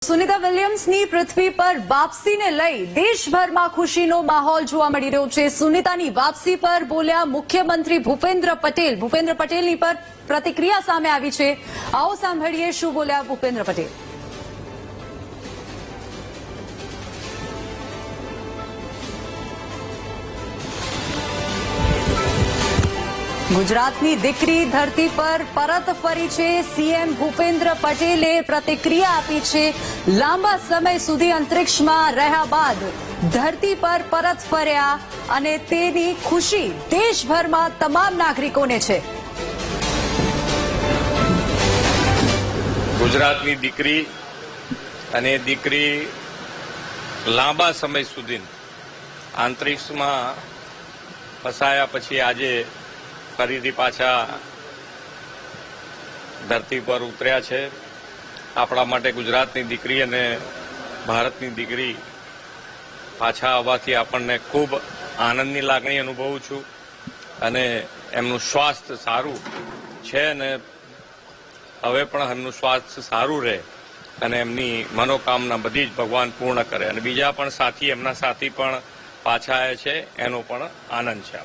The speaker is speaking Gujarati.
સુનિતા વિલિયમ્સની પૃથ્વી પર વાપસીને લઈ દેશભરમાં ખુશીનો માહોલ જોવા મળી રહ્યો છે। સુનિતાની વાપસી પર બોલ્યા મુખ્યમંત્રી ભૂપેન્દ્ર પટેલ। ભૂપેન્દ્ર પટેલની પર પ્રતિક્રિયા સામે આવી છે। આવો સાંભળીએ શું બોલ્યા ભૂપેન્દ્ર પટેલ। ગુજરાતની દીકરી ધરતી પર પરત ફરી છે। સીએમ ભૂપેન્દ્ર પટેલે પ્રતિક્રિયા આપી છે। લાંબા સમય સુધી અંતરિક્ષમાં રહ્યા બાદ ધરતી પર પરત ફર્યા અને તેની ખુશી દેશભરમાં તમામ નાગરિકોને છે। ગુજરાતની દીકરી અને દીકરી લાંબા સમય સુધી અંતરિક્ષમાં ફસાયા પછી આજે ફરીથી પાછા ધરતી પર ઉતર્યા છે। આપણા માટે ગુજરાતની દીકરી અને ભારતની દીકરી પાછા આવવાથી આપણને ખૂબ આનંદની લાગણી અનુભવું છું અને એમનું સ્વાસ્થ્ય સારું છે અને હવે પણ એમનું સ્વાસ્થ્ય સારું રહે અને એમની મનોકામના બધી જ ભગવાન પૂર્ણ કરે અને બીજા પણ સાથી એમના સાથી પણ પાછા આવ્યા છે એનો પણ આનંદ છે।